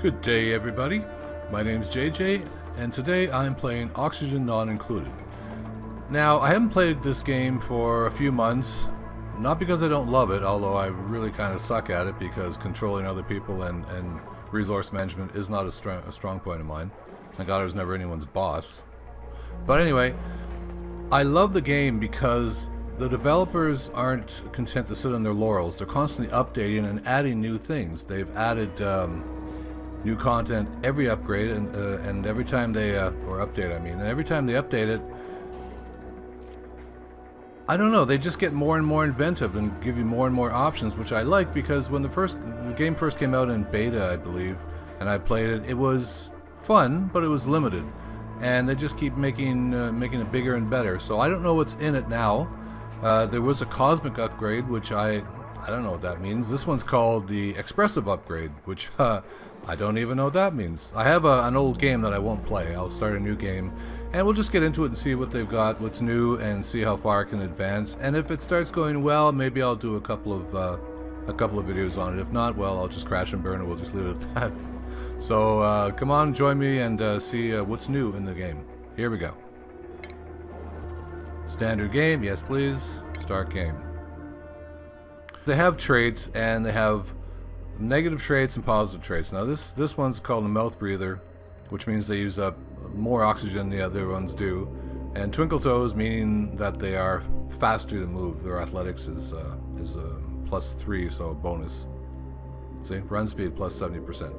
Good day, everybody. My name's JJ, and today I'm playing Oxygen Not Included. Now, I haven't played this game for a few months, not because I don't love it, although I really kind of suck at it because controlling other people and resource management is not a strong point of mine. Thank God I was never anyone's boss. But anyway, I love the game because the developers aren't content to sit on their laurels. They're constantly updating and adding new things. They've added new content every upgrade, and every time they or update, I mean, and every time they update it, I don't know, they just get more and more inventive and give you more and more options, which I like, because when the game first came out in beta, I believe, and I played it, it was fun, but it was limited, and they just keep making it bigger and better. So I don't know what's in it now. There was a cosmic upgrade, which I don't know what that means. This one's called the expressive upgrade, which I don't even know what that means. I have an old game that I won't play. I'll start a new game, and we'll just get into it and see what they've got, what's new, and see how far I can advance. And if it starts going well, maybe I'll do a couple of videos on it. If not, well, I'll just crash and burn and we'll just leave it at that. So come on, join me and see what's new in the game. Here we go. Standard game, yes please. Start game. They have traits, and they have negative traits and positive traits. Now this one's called a mouth breather, which means they use up more oxygen than the other ones do. And twinkle toes, meaning that they are faster to move. Their athletics is +3, so a bonus. See, run speed plus 70%.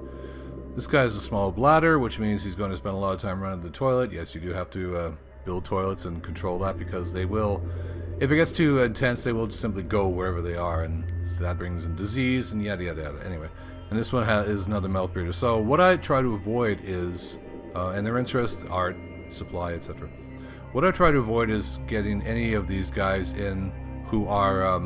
This guy has a small bladder, which means he's going to spend a lot of time running to the toilet. Yes, you do have to build toilets and control that, because they will, if it gets too intense, they will just simply go wherever they are, and that brings in disease and yada yada yada. Anyway, and this one is another mouth breather. So what I try to avoid is, and their interests, art, supply, etc. What I try to avoid is getting any of these guys in who are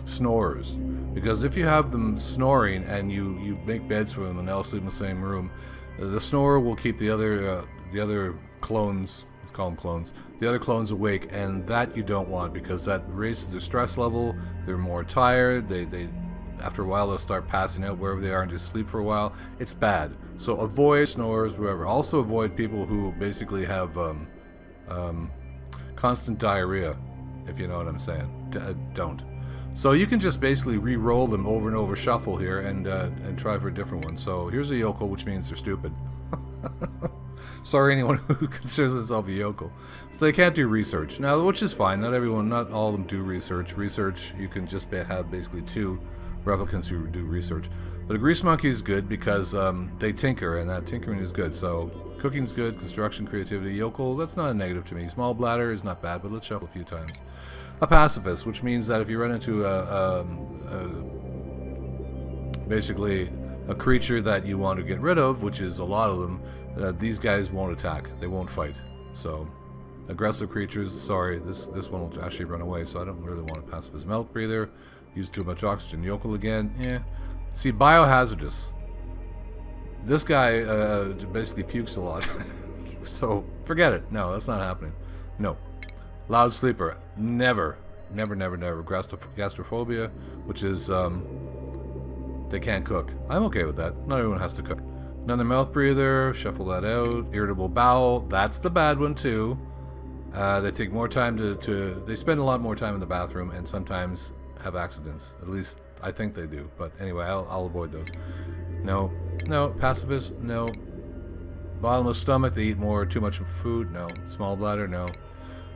snorers, because if you have them snoring and you make beds for them and they all sleep in the same room, the snorer will keep the other clones, let's call them clones, the other clones awake, and that you don't want, because that raises their stress level. They're more tired. They after a while they'll start passing out wherever they are and just sleep for a while. It's bad. So avoid snorers, whoever. Also avoid people who basically have constant diarrhea, if you know what I'm saying. Don't. So you can just basically re-roll them over and over, shuffle here, and try for a different one. So here's a yokel, which means they're stupid. Sorry, anyone who considers themselves a yokel. So they can't do research now, which is fine. Not all of them do research. Research, you can just have basically 2 replicants who do research. But a grease monkey is good because they tinker, and that tinkering is good. So cooking's good, construction, creativity. Yokel, that's not a negative to me. Small bladder is not bad, but let's shuffle a few times. A pacifist, which means that if you run into basically a creature that you want to get rid of, which is a lot of them, these guys won't attack. They won't fight. So aggressive creatures, sorry, this one will actually run away, so I don't really want a pacifist. Mouth breather, use too much oxygen. Yokel again, yeah. See, biohazardous. This guy basically pukes a lot. So forget it. No, that's not happening. No. Loud sleeper, never. Gastrophobia, which is they can't cook. I'm okay with that. Not everyone has to cook. Another mouth breather, shuffle that out. Irritable bowel, that's the bad one too. They take more time they spend a lot more time in the bathroom, and sometimes have accidents. At least I think they do. But anyway, I'll avoid those. No. Pacifist, no. Bottomless stomach, they eat too much food, no. Small bladder, no.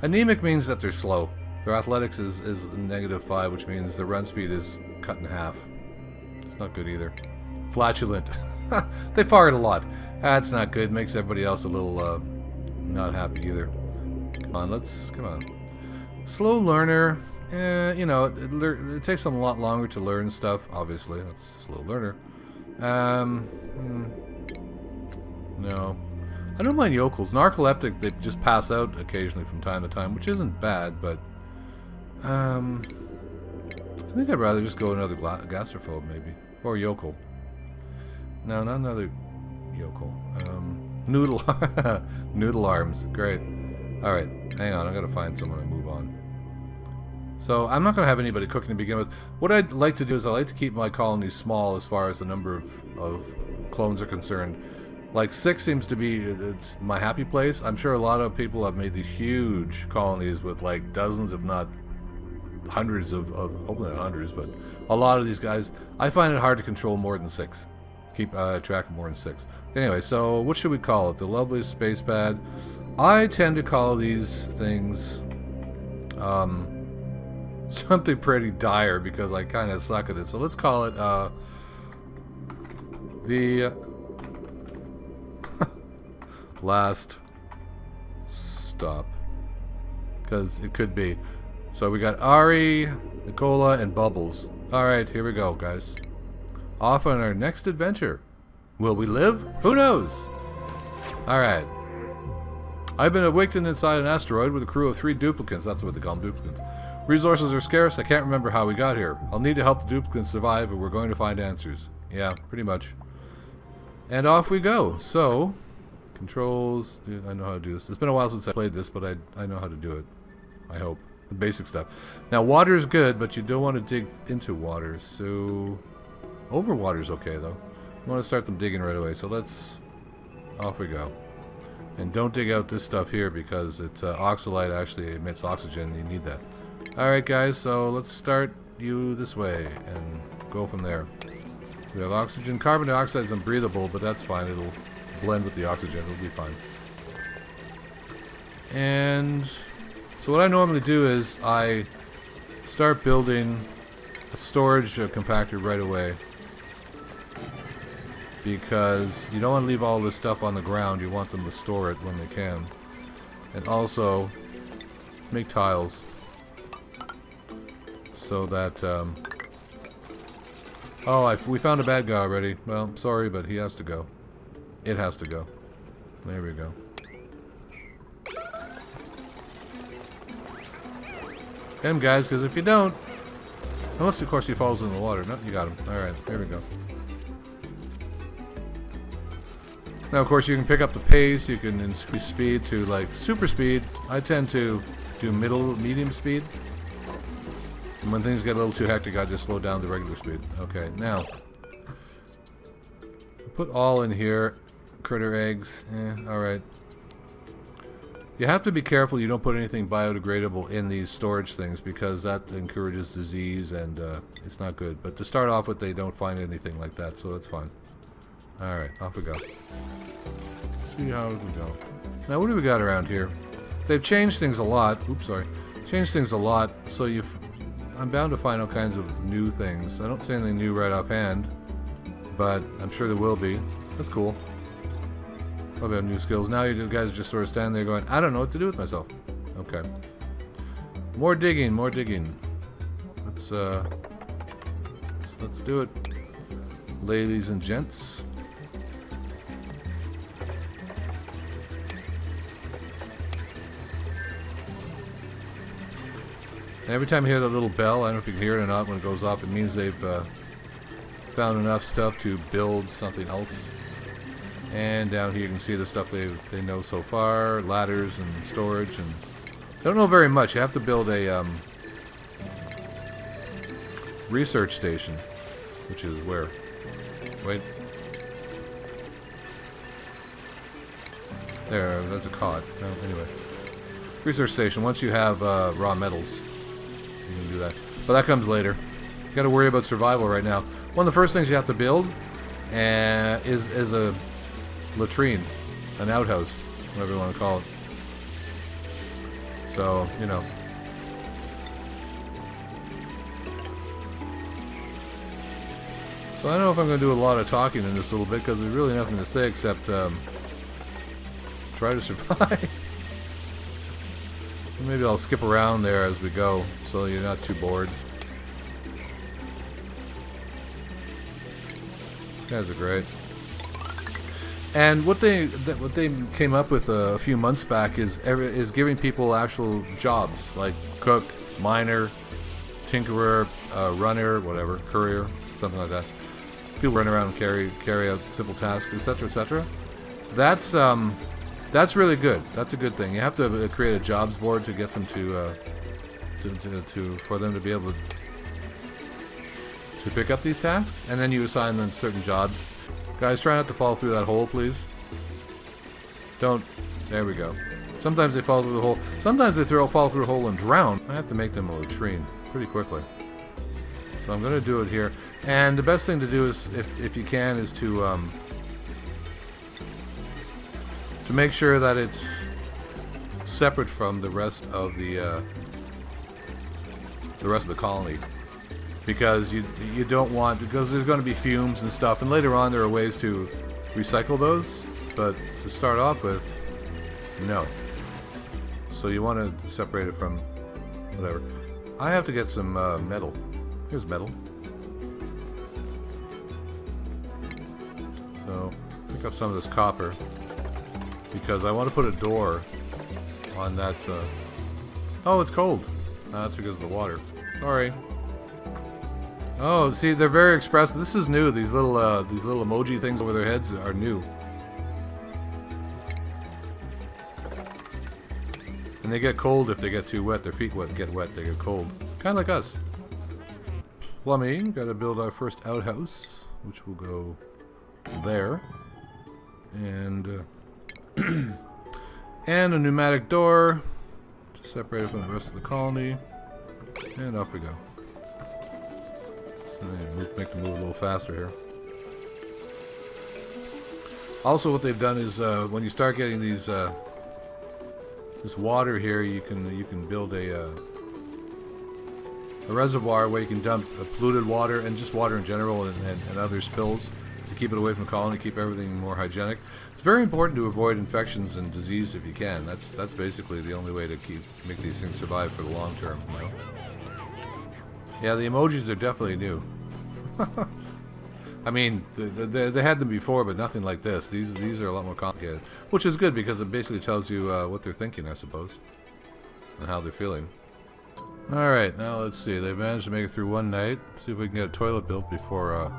Anemic means that they're slow. Their athletics is -5, which means their run speed is cut in half. It's not good either. Flatulent. They fart a lot. That's not good. Makes everybody else a little not happy either. Come on. Slow learner. You know, it takes them a lot longer to learn stuff. Obviously, that's a slow learner. No. I don't mind yokels. Narcoleptic, they just pass out occasionally from time to time, which isn't bad, but I think I'd rather just go another gastrophobe, maybe. Or yokel. No, not another yokel. Noodle. Noodle arms. Great. Alright, hang on. I gotta find someone and move on. So I'm not going to have anybody cooking to begin with. What I'd like to do is I like to keep my colony small as far as the number of clones are concerned. Like 6 seems to be it's my happy place. I'm sure a lot of people have made these huge colonies with like dozens, if not hundreds of hopefully not hundreds, but a lot of these guys. I find it hard to control more than 6. Keep track of more than 6. Anyway, so what should we call it? The loveliest space pad. I tend to call these things something pretty dire because I kind of suck at it. So let's call it the last stop, because it could be. So we got Ari, Nicola, and Bubbles. Alright, here we go, guys. Off on our next adventure. Will we live? Who knows? Alright. I've been awakened inside an asteroid with a crew of 3 duplicants. That's what they call them, duplicants. Resources are scarce. I can't remember how we got here. I'll need to help the duplicants survive, and we're going to find answers. Yeah, pretty much. And off we go. So, controls. Dude, I know how to do this. It's been a while since I played this, but I know how to do it. I hope. The basic stuff. Now, water is good, but you don't want to dig into water. So, over water's okay, though. You want to start them digging right away. So let's... Off we go. And don't dig out this stuff here because it's oxalite actually emits oxygen. You need that. Alright guys, so let's start you this way and go from there. We have oxygen. Carbon dioxide is unbreathable, but that's fine. It'll blend with the oxygen. It'll be fine. And so what I normally do is I start building a storage compactor right away. Because you don't want to leave all this stuff on the ground. You want them to store it when they can. And also make tiles. So that, oh, we found a bad guy already. Well, sorry, but he has to go. It has to go. There we go. Get him, guys, because if you don't... Unless, of course, he falls in the water. No, you got him. Alright, there we go. Now, of course, you can pick up the pace. You can increase speed to, like, super speed. I tend to do medium speed. And when things get a little too hectic, I just slow down to regular speed. Okay, now. Put all in here. Critter eggs. Alright. You have to be careful you don't put anything biodegradable in these storage things because that encourages disease and it's not good. But to start off with, they don't find anything like that, so that's fine. Alright, off we go. See how we go. Now, what do we got around here? They've changed things a lot. Oops, sorry. Changed things a lot, so I'm bound to find all kinds of new things. I don't see anything new right offhand, but I'm sure there will be. That's cool. Probably have new skills. Now you guys are just sort of standing there going, I don't know what to do with myself. Okay. More digging, more digging. Let's do it. Ladies and gents. And every time you hear that little bell, I don't know if you can hear it or not, when it goes off, it means they've found enough stuff to build something else. And down here you can see the stuff they know so far, ladders and storage, and don't know very much. You have to build a research station, which is where? Wait. There, that's a cod. No, anyway. Research station, once you have raw metals, you can do that. But that comes later. You gotta worry about survival right now. One of the first things you have to build is a latrine, an outhouse, whatever you want to call it. So, you know. So I don't know if I'm going to do a lot of talking in this little bit because there's really nothing to say except try to survive. Maybe I'll skip around there as we go so you're not too bored. You guys are great. And what they came up with a few months back is giving people actual jobs like cook, miner, tinkerer, runner, whatever, courier, something like that. People run around and carry out simple tasks, etc., etc. That's really good. That's a good thing. You have to create a jobs board to get them to for them to be able to pick up these tasks, and then you assign them certain jobs. Guys, try not to fall through that hole, please. Don't. There we go. Sometimes they fall through the hole. Sometimes they fall through a hole and drown. I have to make them a latrine pretty quickly. So I'm going to do it here. And the best thing to do is, if you can, is to make sure that it's separate from the rest of the colony, because you don't want, because there's going to be fumes and stuff, and later on there are ways to recycle those, but to start off with, no. So you want to separate it from whatever. I have to get some metal. Here's metal. So pick up some of this copper, because I want to put a door on that. Oh, it's cold. That's because of the water. Sorry. Oh, see, they're very expressive. This is new. These little emoji things over their heads are new. And they get cold if they get too wet. Their feet get wet. They get cold. Kind of like us. Plumbing. Got to build our first outhouse, which will go there. And and a pneumatic door to separate it from the rest of the colony. And off we go. So make them move a little faster here. Also, what they've done is when you start getting these this water here, you can build a reservoir where you can dump polluted water and just water in general and other spills to keep it away from the colony, keep everything more hygienic. It's very important to avoid infections and disease if you can. That's basically the only way to make these things survive for the long term. You know? Yeah, the emojis are definitely new. I mean, they had them before, but nothing like this. These are a lot more complicated, which is good because it basically tells you what they're thinking, I suppose, and how they're feeling. All right, now let's see. They've managed to make it through one night. See if we can get a toilet built before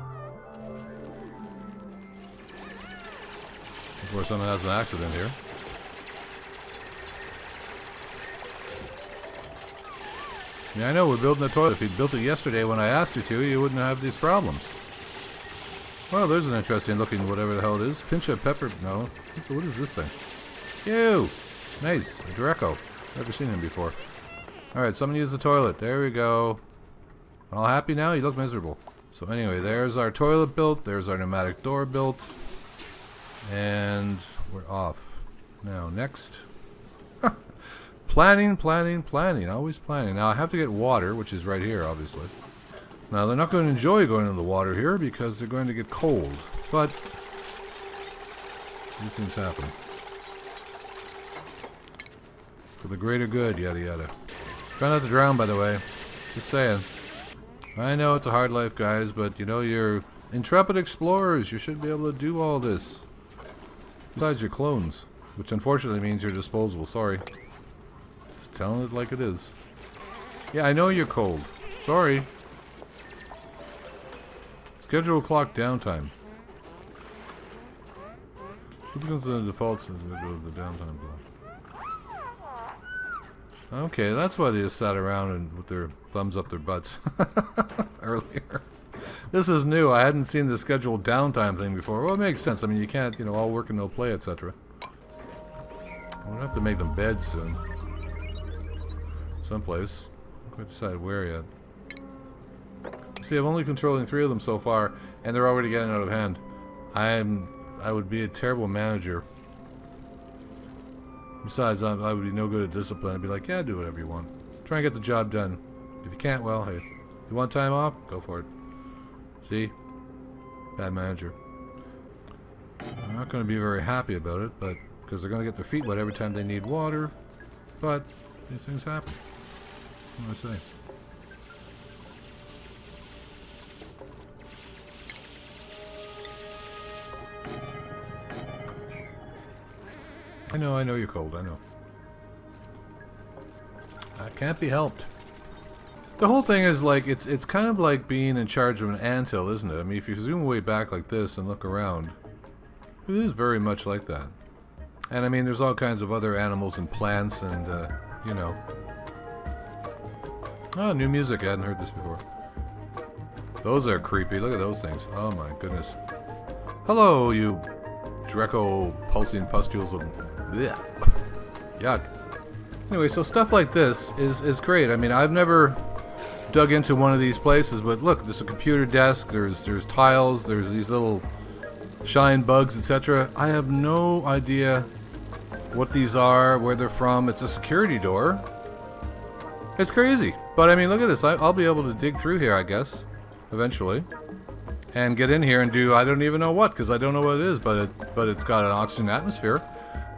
someone has an accident here. Yeah, I know, we're building a toilet. If you'd built it yesterday when I asked you to, you wouldn't have these problems. Well, there's an interesting looking whatever the hell it is. Pinch of pepper. No. What is this thing? Ew! Nice. A Draco. Never seen him before. Alright, someone use the toilet. There we go. All happy now? You look miserable. So anyway, there's our toilet built. There's our pneumatic door built. And we're off. Now, next. Planning. Always planning. Now, I have to get water, which is right here, obviously. Now, they're not going to enjoy going into the water here because they're going to get cold. But these things happen. For the greater good, yada yada. Try not to drown, by the way. Just saying. I know it's a hard life, guys, but, you know, you're intrepid explorers. You should be able to do all this. Besides, you're clones. Which, unfortunately, means you're disposable. Sorry. Just telling it like it is. Yeah, I know you're cold. Sorry. Schedule clock downtime. Who becomes the default schedule of the downtime block? Okay, that's why they just sat around and with their thumbs up their butts earlier. This is new. I hadn't seen the scheduled downtime thing before. Well, it makes sense. I mean, you can't, you know, all work and no play, etc. I'm gonna have to make them beds soon. Someplace. I can't decide where yet. See, I'm only controlling 3 of them so far, and they're already getting out of hand. I would be a terrible manager. Besides, I would be no good at discipline. I'd be like, yeah, do whatever you want. Try and get the job done. If you can't, well, hey, you want time off? Go for it. See? Bad manager. I'm not going to be very happy about it, but because they're going to get their feet wet every time they need water. But these things happen. What do I say? I know you're cold, I know. That can't be helped. The whole thing is like, it's kind of like being in charge of an anthill, isn't it? I mean, if you zoom way back like this and look around, it is very much like that. And I mean, there's all kinds of other animals and plants and, you know. Oh, new music. I hadn't heard this before. Those are creepy. Look at those things. Oh my goodness. Hello, you Draco pulsing pustules of... Blech. Yuck. Anyway, so stuff like this is great. I mean, I've never dug into one of these places, but look, there's a computer desk, there's tiles, there's these little shine bugs, etc. I have no idea what these are, where they're from. It's a security door. It's crazy. But I mean, look at this. I'll be able to dig through here, I guess, eventually. And get in here and do, I don't even know what, because I don't know what it is, but it's got an oxygen atmosphere.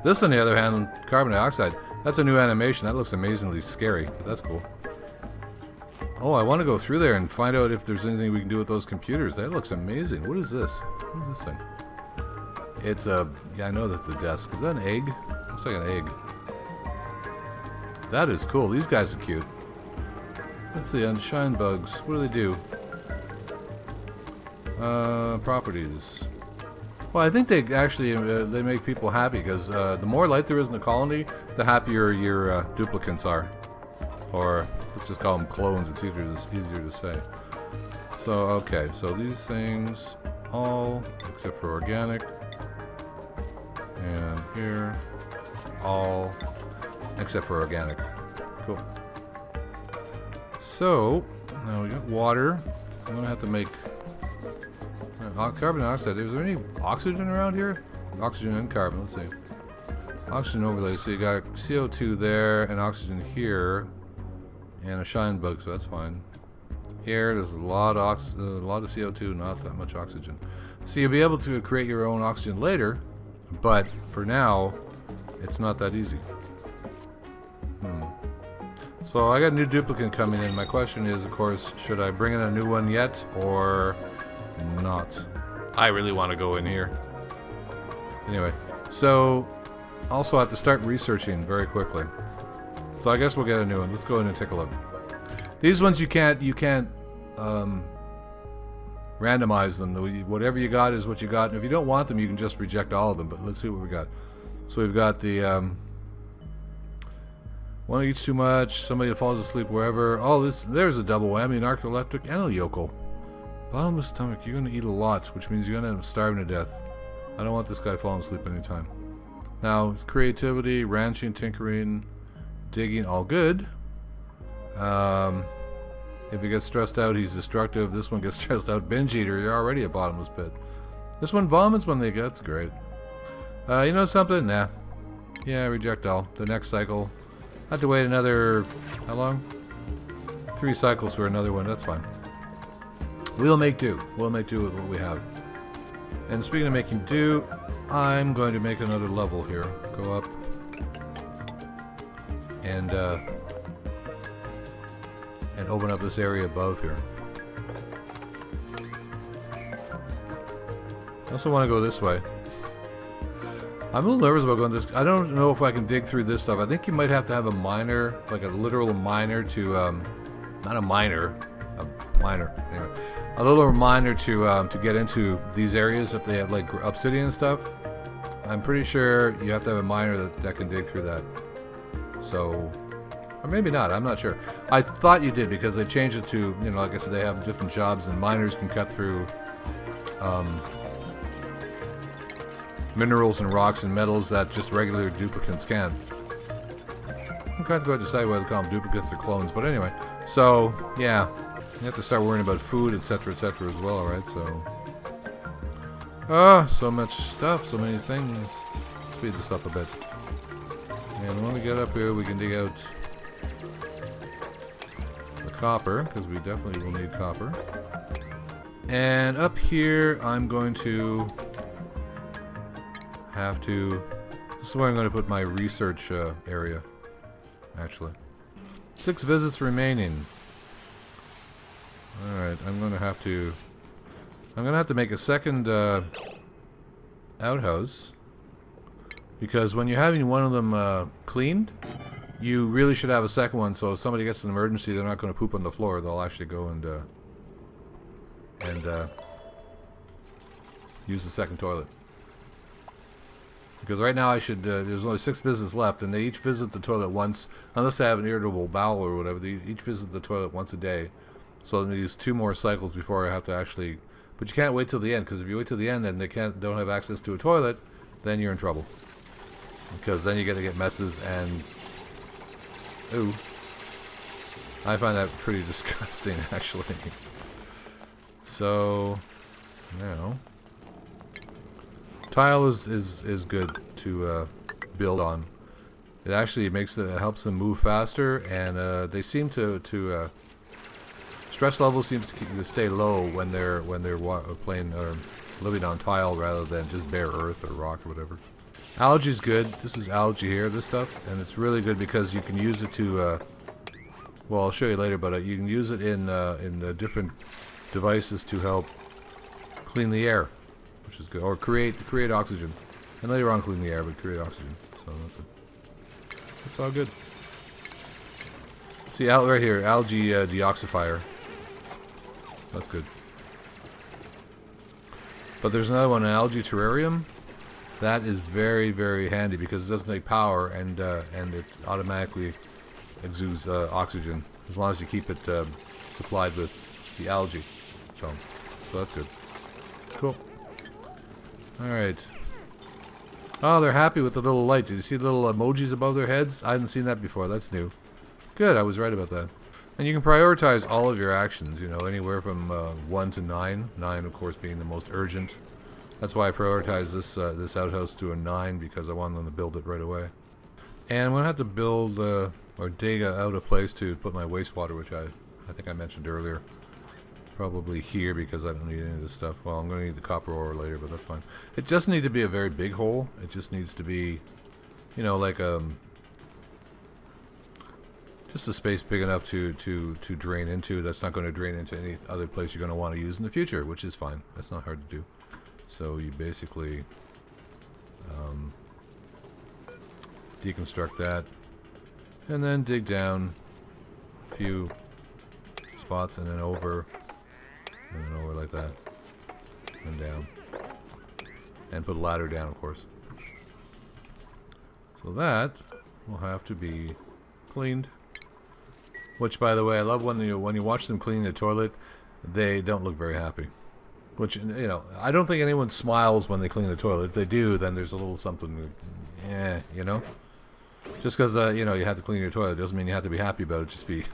This, on the other hand, carbon dioxide. That's a new animation. That looks amazingly scary, but that's cool. Oh, I want to go through there and find out if there's anything we can do with those computers. That looks amazing. What is this? What is this thing? It's a... Yeah, I know that's a desk. Is that an egg? Looks like an egg. That is cool. These guys are cute. Let's see, on shine bugs. What do they do? Properties. Well, I think they actually they make people happy because the more light there is in the colony, the happier your duplicants are. Or let's just call them clones. It's easier to say. So okay, so these things all except for organic, and here all except for organic. Cool. So now we got water. I'm gonna have to make carbon dioxide. Is there any oxygen around here? Oxygen and carbon. Let's see. Oxygen overlay. So you got CO2 there and oxygen here, and a shine bug. So that's fine. Here, there's a lot of CO2, not that much oxygen. So you'll be able to create your own oxygen later, but for now, it's not that easy. So I got a new duplicant coming in. My question is, of course, should I bring in a new one yet, or not? I really want to go in here. Anyway, so also I have to start researching very quickly. So I guess we'll get a new one. Let's go in and take a look. These ones you can't randomize them. Whatever you got is what you got. And if you don't want them, you can just reject all of them. But let's see what we got. So we've got the one that eats too much, somebody that falls asleep wherever. Oh, there's a double whammy, an narcoleptic and a yokel. Bottomless stomach, you're going to eat a lot, which means you're going to end up starving to death. I don't want this guy falling asleep anytime. Now, creativity, ranching, tinkering, digging, all good. If he gets stressed out, he's destructive. This one gets stressed out, binge eater, you're already a bottomless pit. This one vomits when they get, that's great. You know something? Nah. Yeah, reject all. The next cycle. I have to wait another, how long? 3 cycles for another one, that's fine. We'll make do. We'll make do with what we have. And speaking of making do, I'm going to make another level here. Go up. And open up this area above here. I also want to go this way. I'm a little nervous about going this. I don't know if I can dig through this stuff. I think you might have to have a miner, like a literal miner to, not a miner, a miner, anyway. A little miner to get into these areas if they have like obsidian stuff. I'm pretty sure you have to have a miner that can dig through that. So, or maybe not, I'm not sure. I thought you did because they changed it to, you know, like I said, they have different jobs and miners can cut through minerals and rocks and metals that just regular duplicants can. I'm kind of going to decide whether to call them duplicates or clones, but anyway. So, yeah, you have to start worrying about food, etc., as well, alright, so... so much stuff, so many things. Speed this up a bit. And when we get up here, we can dig out the copper, because we definitely will need copper. And up here, I'm going to have to... This is where I'm going to put my research area, actually. 6 visits remaining. Alright, I'm going to have to make a second outhouse. Because when you're having one of them cleaned, you really should have a second one, so if somebody gets an emergency, they're not going to poop on the floor. They'll actually go and use the second toilet. Because right now I should, there's only 6 visits left, and they each visit the toilet once, unless they have an irritable bowel or whatever, they each visit the toilet once a day. So I use 2 more cycles before I have to actually, but you can't wait till the end, because if you wait till the end and they don't have access to a toilet, then you're in trouble. Because then you're going to get messes and, ooh, I find that pretty disgusting actually. So, now, tile is good to build on. It actually it helps them move faster, and they seem to stress level seems to stay low when they're playing or living on tile rather than just bare earth or rock or whatever. Algae's good. This is algae here, this stuff, and it's really good because you can use it to. Well, I'll show you later, but you can use it in different devices to help clean the air, which is good, or create oxygen, and later on clean the air, but create oxygen. So that's it. That's all good. See, out right here, algae deoxifier. That's good. But there's another one, an algae terrarium. That is very, very handy because it doesn't take power, and it automatically exudes oxygen as long as you keep it supplied with the algae. So that's good. Cool. Alright. Oh, they're happy with the little light. Did you see the little emojis above their heads? I hadn't seen that before. That's new. Good, I was right about that. And you can prioritize all of your actions, you know, anywhere from 1 to 9. 9, of course, being the most urgent. That's why I prioritize this outhouse to a 9, because I want them to build it right away. And I'm going to have to build or dig out a place to put my wastewater, which I think I mentioned earlier. Probably here, because I don't need any of this stuff. Well, I'm going to need the copper ore later, but that's fine. It doesn't need to be a very big hole. It just needs to be, you know, like just a space big enough to drain into. That's not going to drain into any other place you're going to want to use in the future, which is fine. That's not hard to do. So you basically deconstruct that, and then dig down a few spots, and then over like that, and down, and put a ladder down, of course. So that will have to be cleaned. Which, by the way, I love when you watch them clean the toilet. They don't look very happy. Which, you know, I don't think anyone smiles when they clean the toilet. If they do, then there's a little something, you know. Just because you know, you have to clean your toilet doesn't mean you have to be happy about it. Just be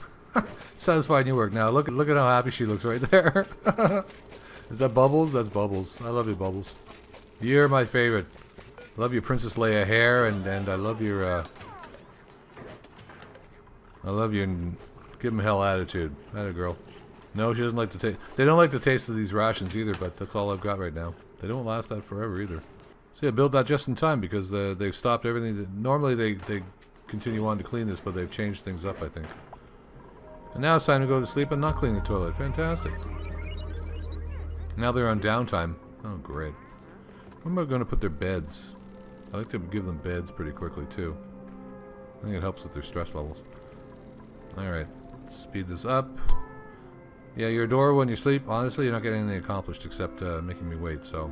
satisfied in your work. Now look at how happy she looks right there. Is that Bubbles? That's Bubbles. I love you, Bubbles. You're my favorite. I love your Princess Leia hair, and I love your give 'em hell attitude. That a girl. No, she doesn't like the taste. They don't like the taste of these rations either, but that's all I've got right now. They don't last that forever either. So yeah, build that just in time, because they've stopped everything. Normally they continue on to clean this, but they've changed things up, I think. And now it's time to go to sleep and not clean the toilet. Fantastic. Now they're on downtime. Oh, great. Where am I going to put their beds? I like to give them beds pretty quickly, too. I think it helps with their stress levels. Alright, let's speed this up. Yeah, your door when you sleep, honestly, you're not getting anything accomplished except making me wait, so.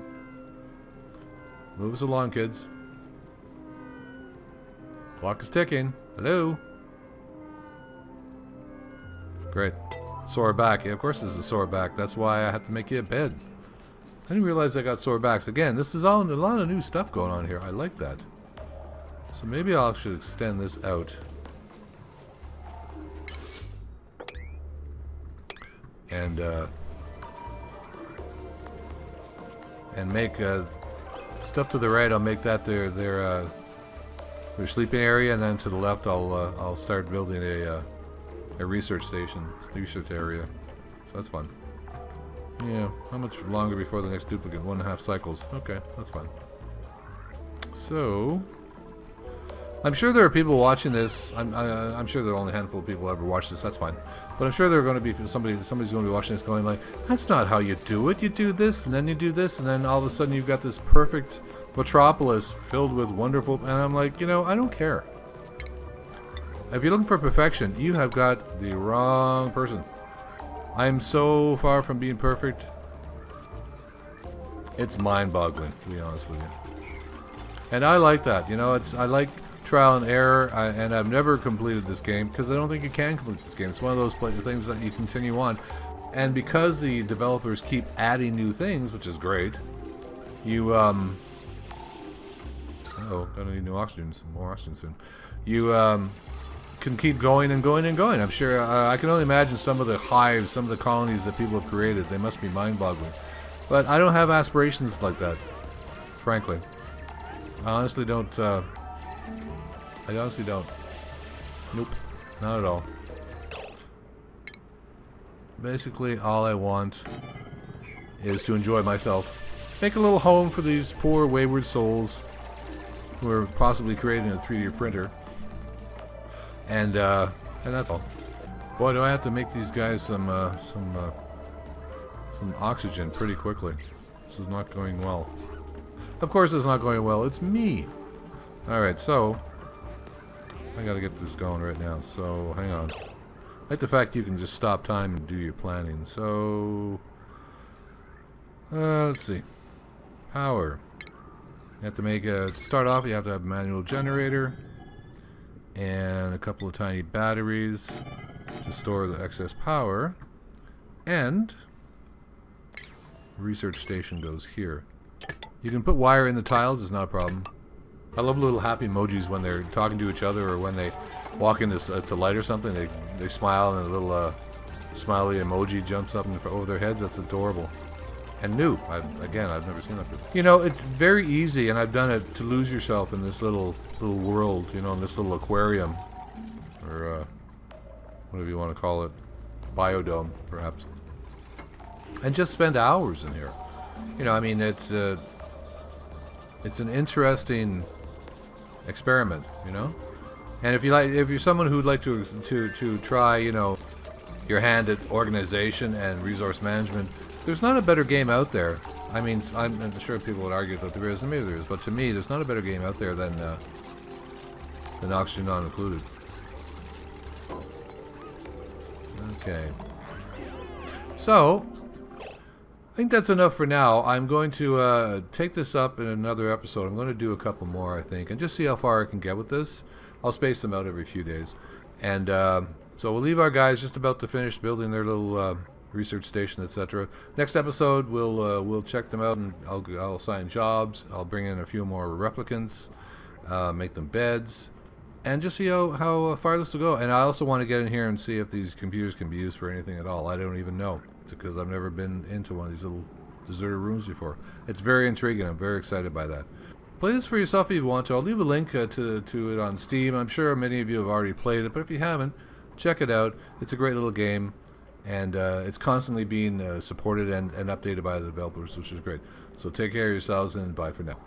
Move us along, kids. Clock is ticking. Hello? Great. Sore back. Yeah, of course this is a sore back. That's why I have to make you a bed. I didn't realize I got sore backs. Again, this is all a lot of new stuff going on here. I like that. So maybe I should extend this out. And make stuff to the right. I'll make that their sleeping area, and then to the left I'll start building a research station, research area. So that's fun. Yeah. How much longer before the next duplicate? 1.5 cycles. Okay, that's fine. So I'm sure there are people watching this. I'm sure there are only a handful of people who ever watch this. That's fine. But I'm sure there are going to be somebody's going to be watching this going like, that's not how you do it. You do this, and then you do this, and then all of a sudden you've got this perfect metropolis filled with wonderful. And I'm like, you know, I don't care. If you're looking for perfection, you have got the wrong person. I'm so far from being perfect. It's mind-boggling, to be honest with you. And I like that. You know, I like trial and error, and I've never completed this game because I don't think you can complete this game. It's one of those things that you continue on. And because the developers keep adding new things, which is great, you, oh, gonna need new oxygen, some more oxygen soon. You, can keep going and going and going. I'm sure, I can only imagine some of the hives, some of the colonies that people have created. They must be mind-boggling. But I don't have aspirations like that, frankly. I honestly don't, I honestly don't. Nope, not at all. Basically, all I want is to enjoy myself. Make a little home for these poor wayward souls who are possibly creating a 3D printer. And that's all. Boy, do I have to make these guys some oxygen pretty quickly. This is not going well. Of course it's not going well. It's me. Alright, so I gotta get this going right now. So, hang on. I like the fact you can just stop time and do your planning. So, let's see. Power. You have to make to start off, you have to have a manual generator and a couple of tiny batteries to store the excess power. And research station goes here. You can put wire in the tiles, it's not a problem. I love little happy emojis when they're talking to each other or when they walk in to light or something. They smile and a little smiley emoji jumps up over their heads. That's adorable. And new. I've never seen that before. You know, it's very easy, and I've done it, to lose yourself in this little world, you know, in this little aquarium. Or whatever you want to call it. Biodome, perhaps. And just spend hours in here. You know, I mean, it's an interesting experiment, you know. And if you're someone who'd like to try, you know, your hand at organization and resource management, there's not a better game out there. I mean, I'm sure people would argue that there is, and maybe there is, but to me, there's not a better game out there than Oxygen Not Included. Okay. So, I think that's enough for now. I'm going to take this up in another episode. I'm going to do a couple more, I think, and just see how far I can get with this. I'll space them out every few days. And so we'll leave our guys just about to finish building their little research station, etc. Next episode, we'll check them out, and I'll assign jobs. I'll bring in a few more replicants, make them beds, and just see how far this will go. And I also want to get in here and see if these computers can be used for anything at all. I don't even know, because I've never been into one of these little deserted rooms before. It's very intriguing. I'm very excited by that. Play this for yourself if you want to. I'll leave a link to it on Steam. I'm sure many of you have already played it, but if you haven't, check it out. It's a great little game, and it's constantly being supported and updated by the developers, which is great. So take care of yourselves, and bye for now.